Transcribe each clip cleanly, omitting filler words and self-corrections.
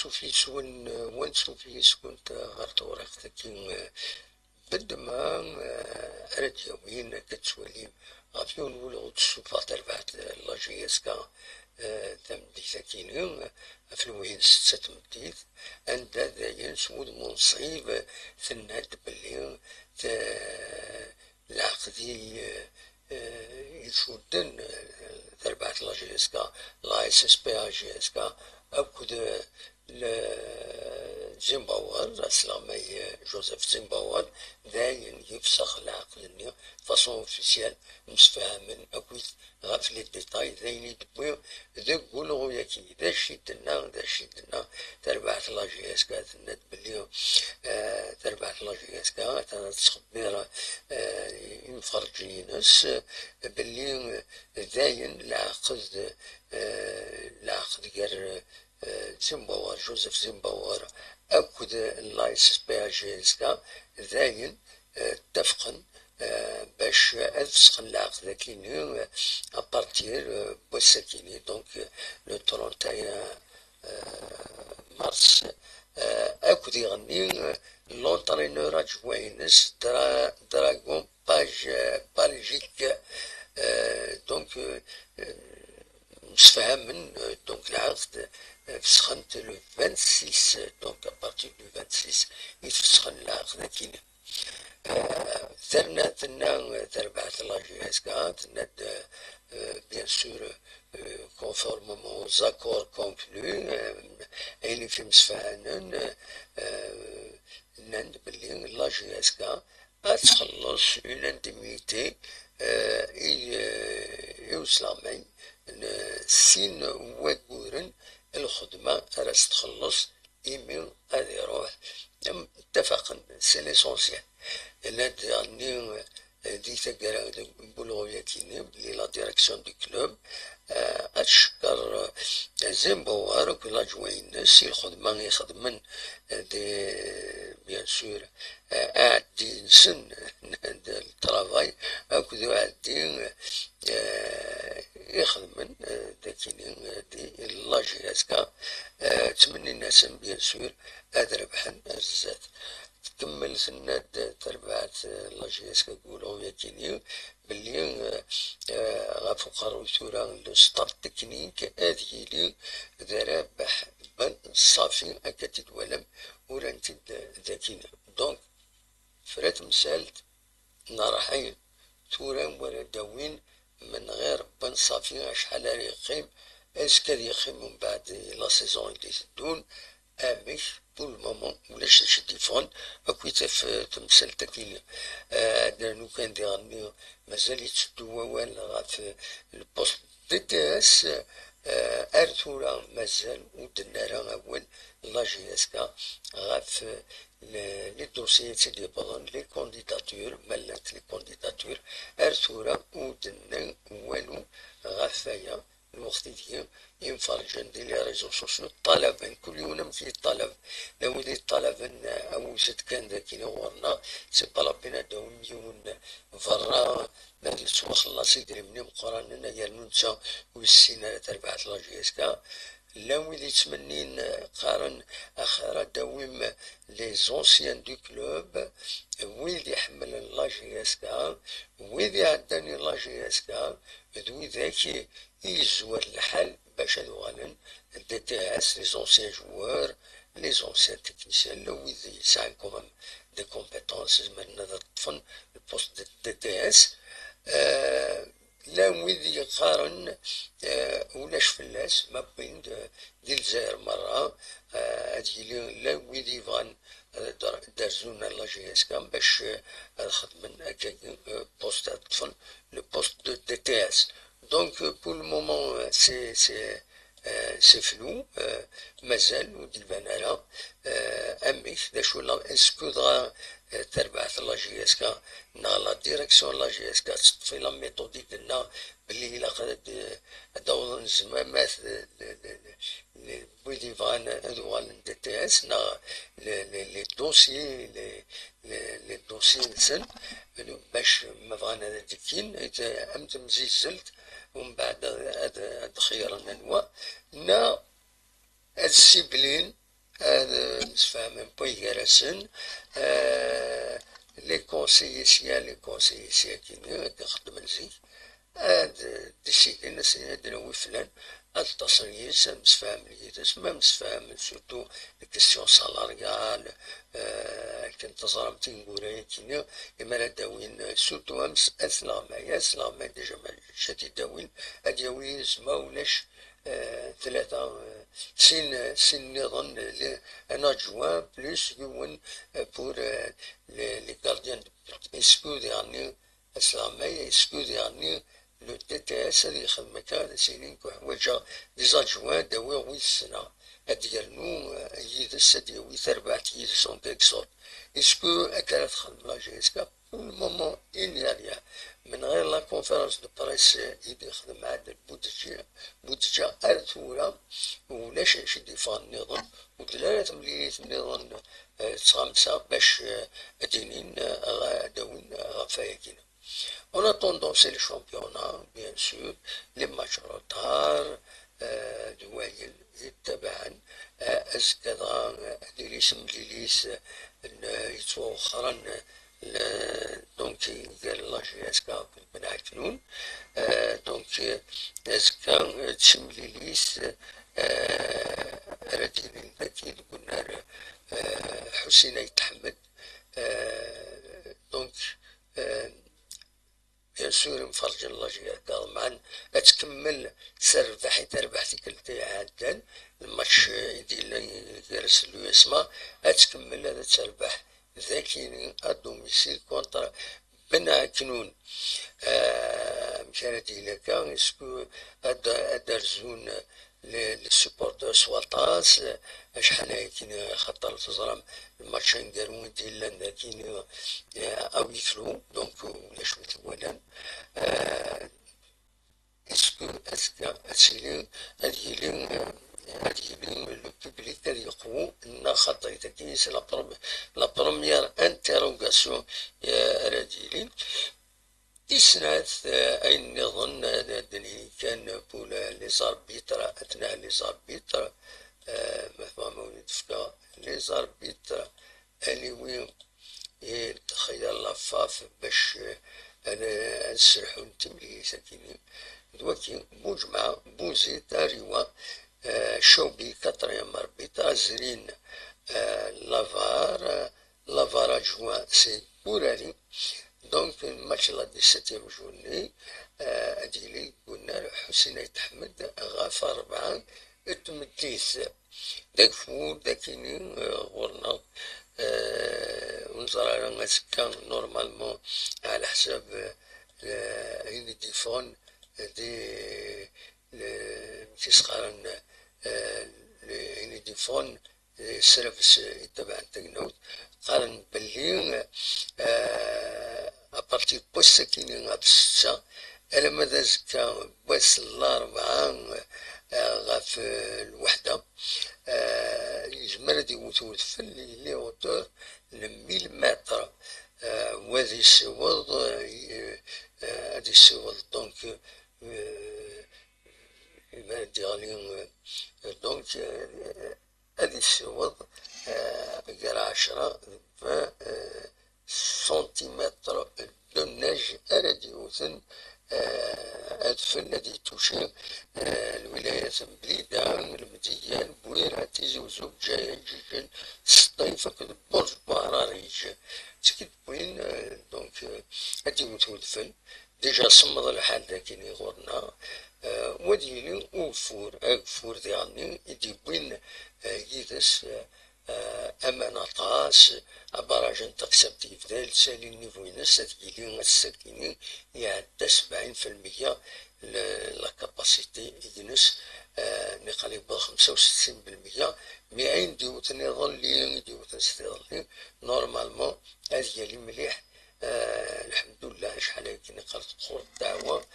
سوفيسون وان سوفيسون غارتوريختك بدما أرديوين كتولي غافيون ولو تشوفا تربعت لاجيسكا تمديث كينو أفلوين ستة تمديث عند داين سود منصيب ثناد بلي العقدي يشودن تربعت لاجيسكا لا اس اس بي اجيسكا أكد زيمباوار اسلامي جوزيف زيمباوار داين يفسخ العقل فاصون اوفيسيال مسفهمن اكويت غاف لي ديتاي داين يدوي ذاك قولو ياكي ذا شيدنا تربعت لاجي اسكا تناد بلي تربعت لاجي اسكا تخبير ينفرجني ناس بلي داين العقد غير زيمباوار جوزيف زيمباوار أكد اللايس بياجيسكا داين اتفقن باش أفسخن العقد كيني أبارتير بوساكيني دونك لو 31 مارس أكد يغني لونترينور أجواينس دراغون بلجيك دونك مسفهمن دونك العقد فسخنت لو 26 دونك ابارتير دو 26 يتفسخن العقد كينا ثرنا تربعت لاجي اسكا تناد بيان سور كونفورمومون زاكور كونكلو ايلي في مسفهنن نند بلي لاجي اسكا غتخلص اون انديميتي يوسلامي سين وقورن الخدمة راس تخلص إيميل غادي يروح اتفقن سي ليسونسيال هاد يعني دي تقرا نقولو كيني بلي لا ديريكسيون دو كلوب أتشكر زيمباوار وكل جوينس الخدمة يخدمن دي بيان سور أعدي نسن الترافاي أكدو أعدي يخدمن داكيني دي لاجي اسكا تمني الناس بيان سور هاد ربحن الزات تكمل سناد تربعت لاجي اسكا قولو ياكيني بلي غافو قارو ثورا لو ستار تكنيك هذه لي رابح بن صافي أكتد ولم ورانتد ذاكينا دونك فرات مسالت نارحين ثورا ولا داوين من غير بن صافي شحال يقيم اسكا يقيم من بعد لا سيزون اللي تدون امش بول مومون ولاش تليفون اكويت في تمثال تكيني لانو كان ديغني مازال يتشدو ووال غاف البوست دي تي اس ارثورا مازال ودنارا اول لاجي اسكا غاف لي دوسيي تيلي بغن لي كونديداتور مالات لي كونديداتور ارثورا ودنا والو غافايا الوقت ديال ينفرجن دي لي ريزو سوسيو طلبا كل يوم في طلب لو دي طلبا او ست كان ذاك ورنا سي با لابينا داو مليون فرا نجلسو خلاص يدري مني القران ديال نونسا والسينا تربعت لاجي اسكا لا ويلي تمنين قارن اخر داوم لي زونسيان دو كلوب ويلي يحمل لاجي اسكا ويلي عداني لاجي اسكا ذوي ذاك يزور الحل باش هذوغالن دي تي اس لي زونسيان جوار لي زونسيان تكنيسيان لو ويلي يسعى كومام دي كومبيتونس من هذا الطفل البوست دي تي اس لا ويلي يقارن ولاش فلاس ما بين دي الجزائر مرة هادي لا ويلي يبغان دارزونا لاجي اس كام باش خدمن هكاك بوست الطفل لو بوست دي تي اس دونك بور المومون سي فلو مازال ودي البنانة اميش دا شو اسكو دغا تربعت لاجي اسكا نا لا ديريكسيون لاجي اسكا تطفي لا ميثوديك دنا بلي الا قد داوض زمامات بويدي فان هذوغال دي تي اس نا لي دوسيي لي دوسيي نسن باش ما فانا ديكين امت مزيزلت ومن بعد هاد خيار النوا نا السيبلين هذا مسفاهم بويغرسن لي كونسيي لي كونسيي كيني كنخدم نزيك هاد دشي الناس دنوي فلان هاد التصريس مسفاهم ليدس ما مسفاهم سورتو كيستيون سالاريال كنت تزرم تنقوري كيني إما لا داوين سورتو أمس أسلامايا ديجا ما شاتي داوين هاد ياوي زما ولاش ثلاثة سن نظن ان adjoint بلوس يون بور لي غارديان اسكو يعني اسلامي اسكو يعني لو تي تي اس اللي يخدم كان سنين كحوايج دي زادجوان داوي وي السنة ديالنو يدس ديوي تربع يدس اون كيك سورت اسكو اكلت تخدم لا جي اس كا بور المومون إن من غير لا كونفيرونس دو بريس يدي يخدم عاد بودجا ارثورا ولاش يديفان النظام ودلالة مليت النظام تخامسة باش دينين داوين غفايا En attendant, c'est le championnat, bien sûr, les matchs retard, دوالي تبعا أسكذا ديريس مليليس يتوخرا دونك قال لا جي اسكا بنع كنون دونك اسكا تشمليليس رديني المكين قلنا حسين يتحمد دونك بيان سور مفرج الله جيك معا تكمل تربح تربح تكلتي عادا الماتش ديال جالس لو اسما تكمل هذا تربح ذاكيني ادوميسيل كونتر بنا كنون مشان ديالك اسكو ادرزون لي سوبورتور سواطاس شحال كاين خطر تزرم الماتش نديرو ديال لكن او يفلو دونك ولاش متوالا اسكو اسيلي هادي لو بوبليك هادي يقوو ان خاطر تاكي سي لا بروميير انتيروغاسيون يا راديلي تسنات أين نظن دني كان بولا لي زاربيتر أثناء لي زاربيتر مهما ولد فكا لي زاربيتر أني وين تخيل لافاف باش أنا نسرحو نتملي ساكنين دوكي مجمع بوزي تاريوا شوبي كاتريام اربيتر زرين لافار جوا سي بورالي دونك الماتش لا 17 جوني اديلي قلنا حسين يتحمد غاف 4 تمديث داك فول داكيني غورنا ونزرع لنا سكان نورمالمون على حساب عين ديفون دي تيسقارن عين ديفون السيرفيس يتبع التكنوت قارن بلي أبارتي بوست كيني غابسة ألا ماذا زكا بس الأربعة غاف الوحدة يجمر دي وتوثفل لي أوتور لميل متر وهذه السوض هذه السوض دونك ديالين دونك هذه السوض غير 10 سنتيمتر دو نيج أرادي وثن أدفن الذي تشير الولايات بليدة المديان بويرة تيزي وزوج جاية جيجن سطيفة كد برج باراريج تكد بوين دونك هادي وتودفن ديجا صمد الحال داكيني غورنا وديني وفور أغفور ديالني يدي بوين يدس أمان طاس أبراج تقسبتيف ديال تسالي النيفو ينس تجيلي الساكيني يعدى 70% لا كاباسيتي ينس نقلب 65% مي عين ديوت نظلي ديوت نستظلي نورمالمون هذه لي مليح الحمد لله شحال كي نقرت خور الدعوة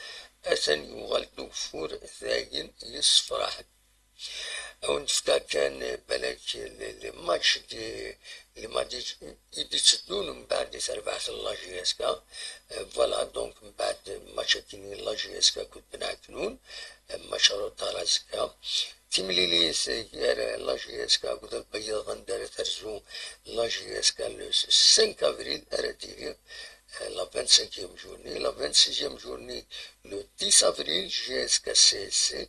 أثني يغلدو فور ثاين يصفراح أو نفتا كان بالك الماتش اللي ما يتسدون من بعد تربحت لا جي اس كا فوالا دونك من بعد ماتش كيني لا جي اس كا كنت بنعكنون ماتش روتاراسكا تيمليليس غير لا جي اس كا كنت بيض غندار ترجو لا جي اس كا لو 5 افريل ارديري la 25e journée, la 26e journée, le 10 avril, jusqu'à CSC.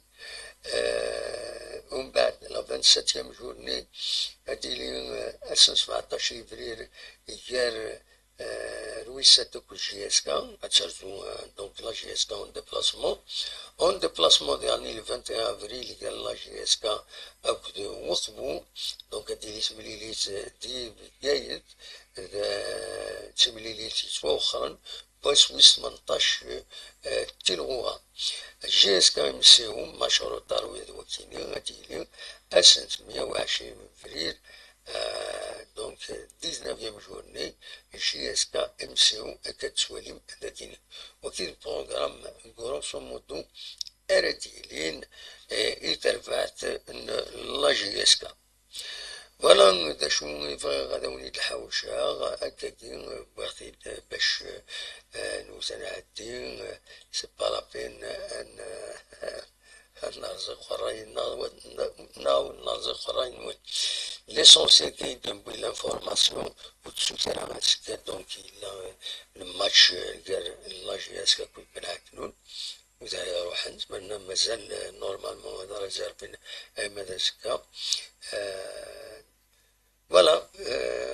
ومن بعد la 27e journée, هذه 17 افريل غير رويسة دوك جي اس كا غتشارجو دونك لا جي اس كا اون ديبلاسمون يعني le 21 افريل قال لا جي اس كا اكد وصبو دونك هذه تمليليت دي بداية تمليليت توخرا باش ويس 18 تلغوها جي اس كا يمسيهم مشروع الترويض وكيني غادي اسنت 120 افريل دونك 19e جورني جي اس كا ام سي او كتسوالي مدادين وكي البروغرام غروسو مودو ارديلين يترفعت لا جي اس كا فوالا دا شو غادا ونيت الحوشة هكاكي بغيت باش نوز نعدي سي با لا بين نرزق خراين نرزق خراين l'essentiel كي يدنبوي لانفورماسيون وتسوتر غاتسكا دونك إلا الماتش ديال لا جي اس كا كنت بنعكنون وزايا روح نتمنى مازال نورمالمون هذا راه جاربين ماذا سكا فوالا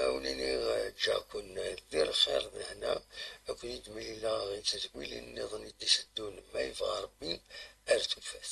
ونيني جاكون دير الخير هنا كون يدمي لينا غير تتقويلي النظام يدي سدون ما يبغى ربي ارتو فاس